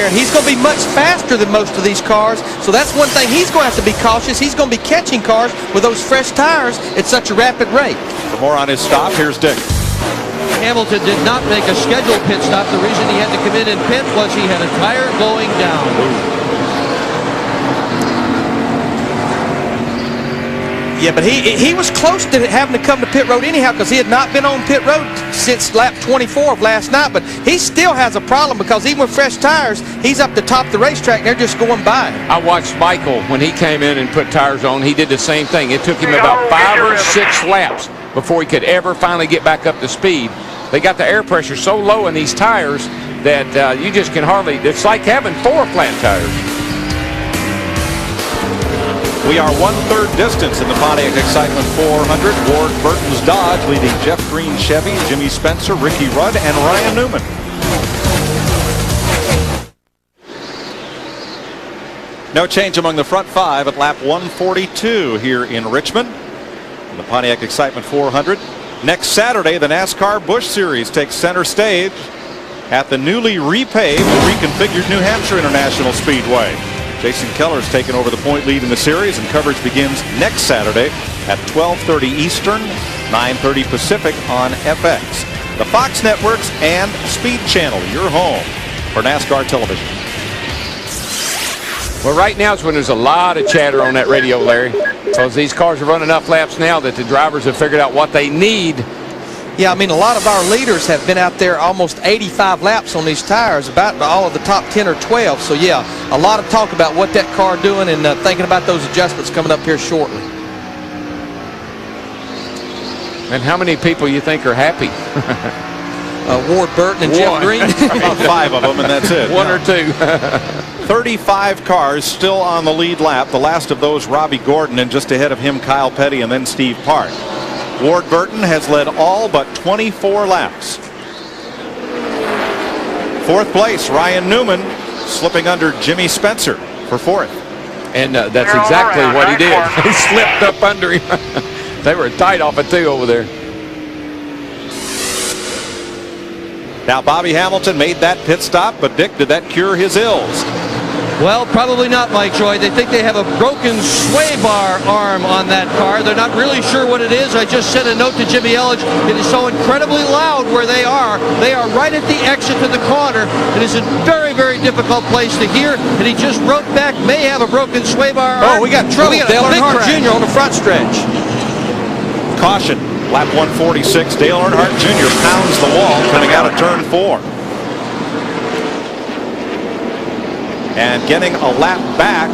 there, and he's going to be much faster than most of these cars. So that's one thing he's going to have to be cautious. He's going to be catching cars with those fresh tires at such a rapid rate. For more on his stop, here's Dick. Hamilton did not make a scheduled pit stop. The reason he had to come in and pit was he had a tire going down. Yeah, but he was close to having to come to pit road anyhow, because he had not been on pit road since lap 24 of last night. But he still has a problem, because even with fresh tires, he's up the top of the racetrack and they're just going by. I watched Michael when he came in and put tires on. He did the same thing. It took him about 5 or 6 laps before he could ever finally get back up to speed. They got the air pressure so low in these tires that you just can hardly, it's like having 4 flat tires. We are 1/3 distance in the Pontiac Excitement 400. Ward Burton's Dodge leading Jeff Green Chevy, Jimmy Spencer, Ricky Rudd, and Ryan Newman. No change among the front 5 at lap 142 here in Richmond. In the Pontiac Excitement 400. Next Saturday, the NASCAR Busch Series takes center stage at the newly repaved and reconfigured New Hampshire International Speedway. Jason Keller's taken over the point lead in the series, and coverage begins next Saturday at 12:30 Eastern, 9:30 Pacific on FX. The Fox Networks and Speed Channel, your home for NASCAR television. Well, right now is when there's a lot of chatter on that radio, Larry, because these cars are running enough laps now that the drivers have figured out what they need. Yeah, I mean, a lot of our leaders have been out there almost 85 laps on these tires, about all of the top 10 or 12. So, yeah, a lot of talk about what that car doing, and thinking about those adjustments coming up here shortly. And how many people you think are happy? Ward Burton and Jeff Green. About 5 of them, and that's it. 1 or 2. 35 cars still on the lead lap. The last of those, Robbie Gordon, and just ahead of him, Kyle Petty, and then Steve Park. Ward Burton has led all but 24 laps. 4th place, Ryan Newman, slipping under Jimmy Spencer for 4th. And that's exactly what he did. He slipped up under him. They were tight off it too over there. Now Bobby Hamilton made that pit stop, but Dick, did that cure his ills? Well, probably not, Mike Joy. They think they have a broken sway bar arm on that car. They're not really sure what it is. I just sent a note to Jimmy Elledge. It is so incredibly loud where they are. They are right at the exit to the corner. It is a very, very difficult place to hear. And he just wrote back, may have a broken sway bar arm. Oh, we got trouble. Dale Earnhardt Jr. on the front stretch. Caution, lap 146. Dale Earnhardt Jr. pounds the wall coming out of turn 4. And getting a lap back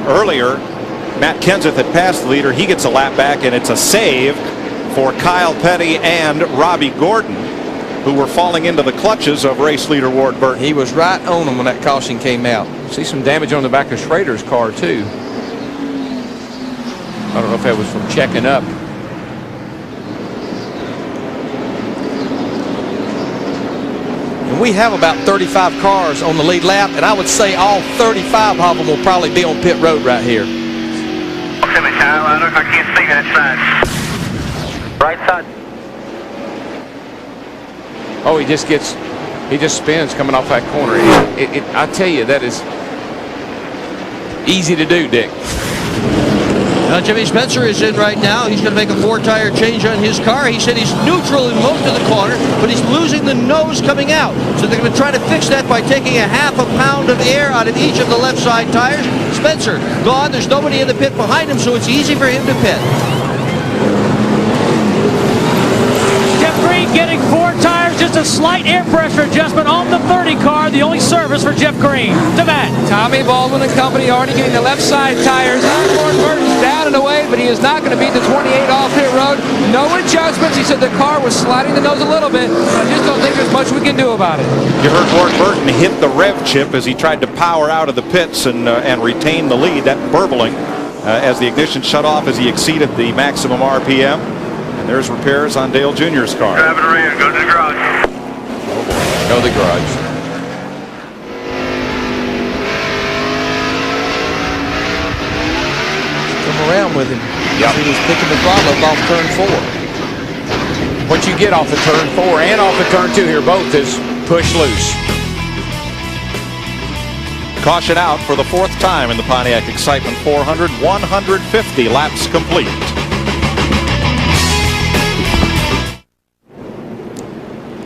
earlier, Matt Kenseth had passed the leader. He gets a lap back, and it's a save for Kyle Petty and Robbie Gordon, who were falling into the clutches of race leader Ward Burton. He was right on him when that caution came out. See some damage on the back of Schrader's car too. I don't know if that was from checking up. We have about 35 cars on the lead lap, and I would say all 35 of them will probably be on pit road right here. I can't see that side. Right side. Oh, he just spins coming off that corner. I tell you, that is easy to do, Dick. Jimmy Spencer is in right now. He's going to make a 4-tire change on his car. He said he's neutral in most of the corner, but he's losing the nose coming out. So they're going to try to fix that by taking a half a pound of air out of each of the left side tires. Spencer gone. There's nobody in the pit behind him, so it's easy for him to pit. Jeff Green getting 4 tires, just a slight air pressure adjustment on the 30 car. The only service for Jeff Green. To Matt. Tommy Baldwin and company already getting the left side tires. Ward Burton's down and away, but he is not going to beat the 28 off pit road. No adjustments. He said the car was sliding the nose a little bit. I just don't think there's much we can do about it. You heard Ward Burton hit the rev chip as he tried to power out of the pits and retain the lead. That burbling as the ignition shut off as he exceeded the maximum RPM. And there's repairs on Dale Jr.'s car. Driving around, go to the garage. Go to the garage. Come around with him. Yep. He was picking the throttle up off turn 4. What you get off of turn 4 and off of turn 2 here both is push loose. Caution out for the 4th time in the Pontiac Excitement 400. 150 laps complete.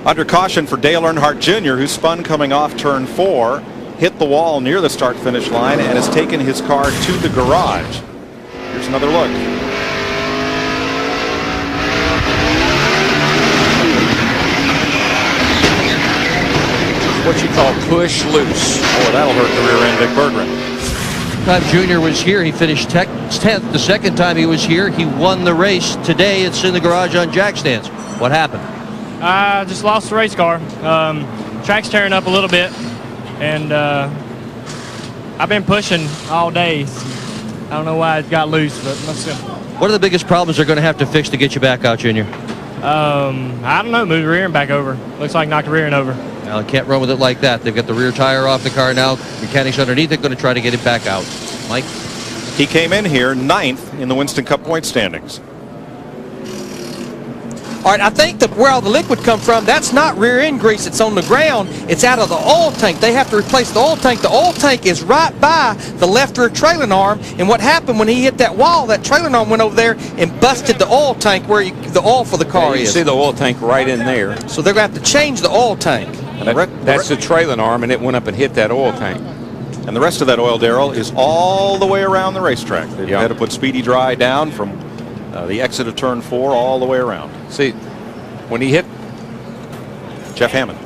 Under caution for Dale Earnhardt Jr., who spun coming off turn 4, hit the wall near the start-finish line, and has taken his car to the garage. Here's another look. What you call push loose. Oh, that'll hurt the rear end, Dick Berggren. Time Junior was here, he finished 10th. The second time he was here, he won the race. Today, it's in the garage on jack stands. What happened? I just lost the race car. Track's tearing up a little bit, and I've been pushing all day. I don't know why it got loose, but let's see. What are the biggest problems they're going to have to fix to get you back out, Junior? I don't know. Move the rear end back over. Looks like knocked the rear end over. Now, they can't run with it like that. They've got the rear tire off the car now. Mechanics underneath it going to try to get it back out. Mike? He came in here 9th in the Winston Cup point standings. All right, I think that where all the liquid come from, that's not rear end grease. It's on the ground. It's out of the oil tank. They have to replace the oil tank. The oil tank is right by the left rear trailing arm. And what happened when he hit that wall, that trailing arm went over there and busted the oil tank where the oil for the car You is. see the oil tank right in there. So they're going to have to change the oil tank. That's the trailing arm, and it went up and hit that oil tank. And the rest of that oil, Darrell, is all the way around the racetrack. They've had to put Speedy Dry down from the exit of turn 4 all the way around. See, when he hit Jeff Hammond.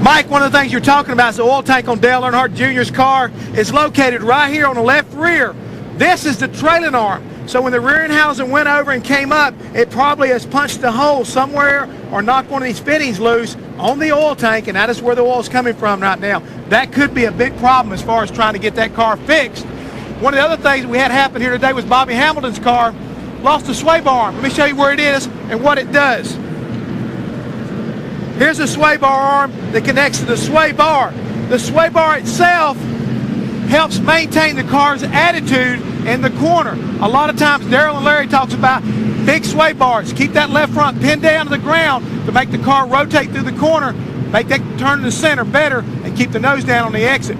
Mike, one of the things you're talking about is the oil tank on Dale Earnhardt Jr.'s car is located right here on the left rear. This is the trailing arm. So when the rear end housing went over and came up, it probably has punched a hole somewhere or knocked one of these fittings loose on the oil tank, and that is where the oil is coming from right now. That could be a big problem as far as trying to get that car fixed. One of the other things we had happen here today was Bobby Hamilton's car lost a sway bar arm. Let me show you where it is and what it does. Here's a sway bar arm that connects to the sway bar. The sway bar itself helps maintain the car's attitude in the corner. A lot of times Darrell and Larry talks about big sway bars. Keep that left front pinned down to the ground to make the car rotate through the corner, make that turn to the center better, and keep the nose down on the exit.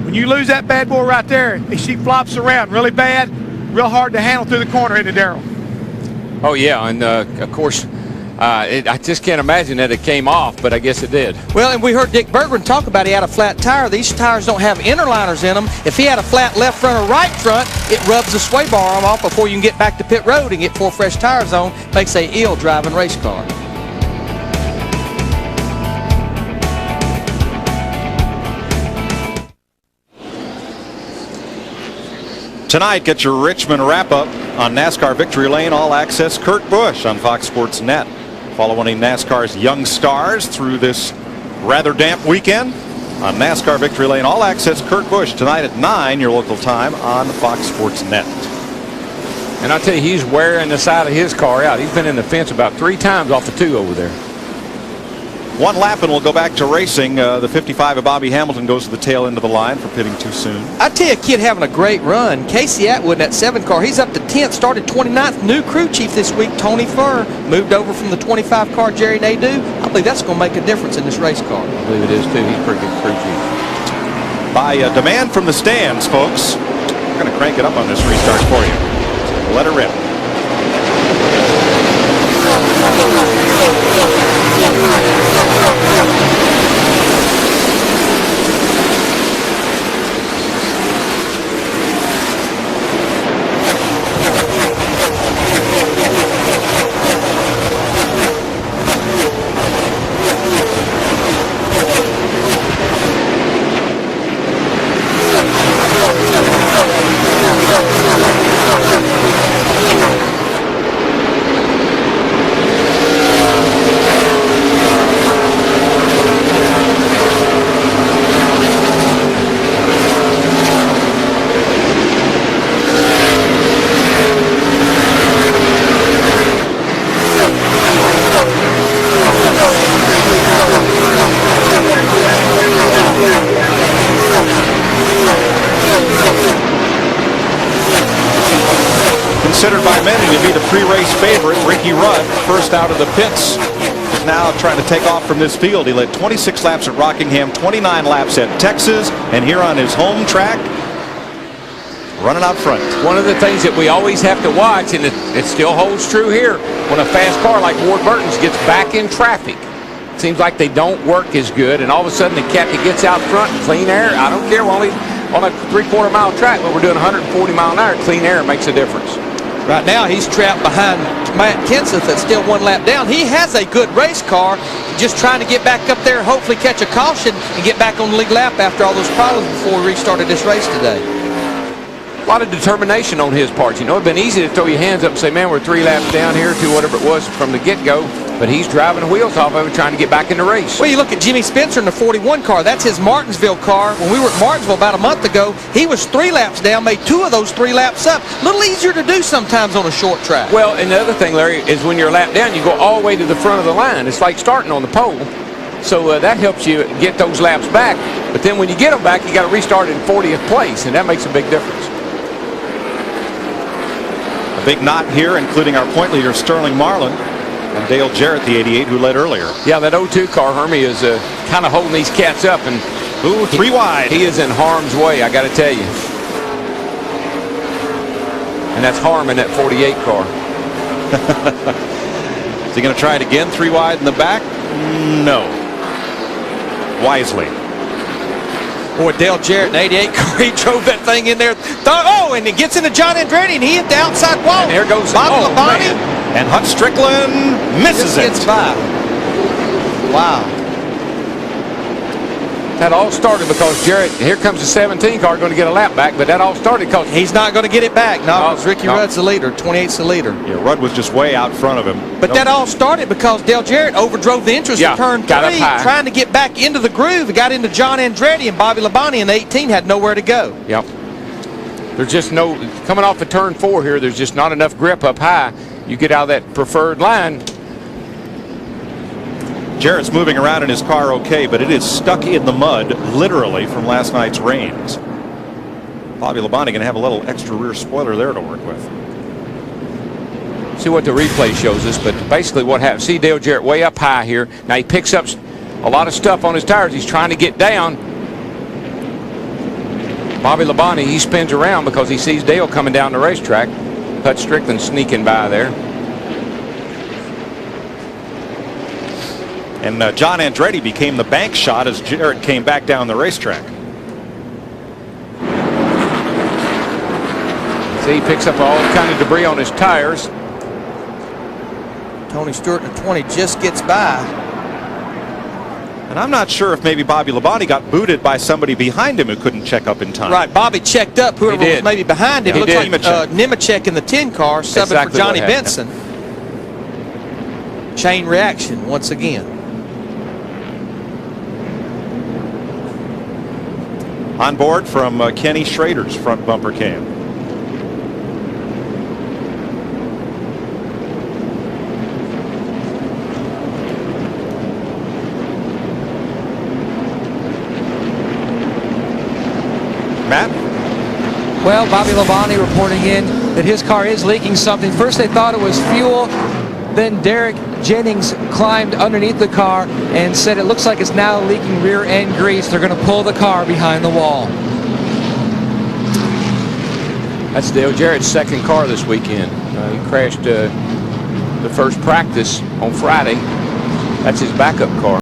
When you lose that bad boy right there, she flops around really bad, real hard to handle through the corner, isn't it, Darrell? Oh, yeah, and of course, I just can't imagine that it came off, but I guess it did. Well, and we heard Dick Berggren talk about he had a flat tire. These tires don't have interliners in them. If he had a flat left front or right front, it rubs the sway bar arm off before you can get back to pit road and get 4 fresh tires on. Makes a ill driving race car. Tonight, get your Richmond wrap-up on NASCAR Victory Lane All Access. Kurt Busch on Fox Sports Net. Following NASCAR's young stars through this rather damp weekend on NASCAR Victory Lane All Access. Kurt Busch tonight at 9 your local time on Fox Sports Net. And I tell you, he's wearing the side of his car out. He's been in the fence about 3 times off the 2 over there. 1 lap and we'll go back to racing. The 55 of Bobby Hamilton goes to the tail end of the line for pitting too soon. I tell you, a kid having a great run. Casey Atwood in that 7 car. He's up to 10th, started 29th. New crew chief this week, Tony Furr, moved over from the 25 car, Jerry Nadeau. I believe that's going to make a difference in this race car. I believe it is, too. He's pretty good crew chief. By demand from the stands, folks, we're going to crank it up on this restart for you. So let it rip. Considered by many to be the pre-race favorite, Ricky Rudd, first out of the pits, is now trying to take off from this field. He led 26 laps at Rockingham, 29 laps at Texas, and here on his home track, running out front. One of the things that we always have to watch, and it still holds true here, when a fast car like Ward Burton's gets back in traffic, it seems like they don't work as good, and all of a sudden the captain gets out front, clean air. I don't care, we're only on a 3/4 mile track, but we're doing 140 mile an hour. Clean air makes a difference. Right now, he's trapped behind Matt Kenseth that's still 1 lap down. He has a good race car, just trying to get back up there, hopefully catch a caution and get back on the lead lap after all those problems before we restarted this race today. A lot of determination on his part. You know, it'd been easy to throw your hands up and say, man, we're 3 laps down here to whatever it was from the get-go. But he's driving the wheels off of it, trying to get back in the race. Well, you look at Jimmy Spencer in the 41 car. That's his Martinsville car. When we were at Martinsville about a month ago, he was 3 laps down, made 2 of those 3 laps up. A little easier to do sometimes on a short track. Well, and the other thing, Larry, is when you're a lap down, you go all the way to the front of the line. It's like starting on the pole. So that helps you get those laps back. But then when you get them back, you got to restart in 40th place, and that makes a big difference. A big knot here, including our point leader, Sterling Marlin, and Dale Jarrett, the 88, who led earlier. Yeah, that 02 car, Hermie, is kind of holding these cats up. And ooh, 3 wide. He is in harm's way, I got to tell you. And that's harm in that 48 car. Is he going to try it again? 3 wide in the back? No. Wisely. Boy, Dale Jarrett in the 88 car, he drove that thing in there. Oh, and it gets into John Andretti, and he hit the outside wall. And there goes Bobby Labonte. And Hut Strickland misses it. Gets by. Wow. That all started because Jarrett, here comes the 17 car, going to get a lap back, but that all started because he's not going to get it back. No, because Ricky Rudd's the leader. 28's the leader. Yeah, Rudd was just way out front of him. But that all started because Dale Jarrett overdrove the entrance of turn 3, trying to get back into the groove. He got into John Andretti, and Bobby Labonte in the 18 had nowhere to go. Yep. There's just no, coming off of turn 4 here, there's just not enough grip up high. You get out of that preferred line. Jarrett's moving around in his car okay, but it is stuck in the mud, literally, from last night's rains. Bobby Labonte going to have a little extra rear spoiler there to work with. See what the replay shows us, but basically what happens, see Dale Jarrett way up high here. Now he picks up a lot of stuff on his tires. He's trying to get down. Bobby Labonte, he spins around because he sees Dale coming down the racetrack. Hut Strickland sneaking by there. And John Andretti became the bank shot as Jarrett came back down the racetrack. See, he picks up all kind of debris on his tires. Tony Stewart in the 20 just gets by. And I'm not sure if maybe Bobby Labonte got booted by somebody behind him who couldn't check up in time. Right, Bobby checked up. Whoever was maybe behind him. Yeah, it looks like Nemechek in the 10 car, subbing exactly for Johnny Benson. Chain reaction once again. On board from Kenny Schrader's front bumper cam. Matt? Well, Bobby Labonte reporting in that his car is leaking something. First they thought it was fuel. Then Derek Jennings climbed underneath the car and said it looks like it's now leaking rear end grease. They're going to pull the car behind the wall. That's Dale Jarrett's second car this weekend. He crashed the first practice on Friday. That's his backup car.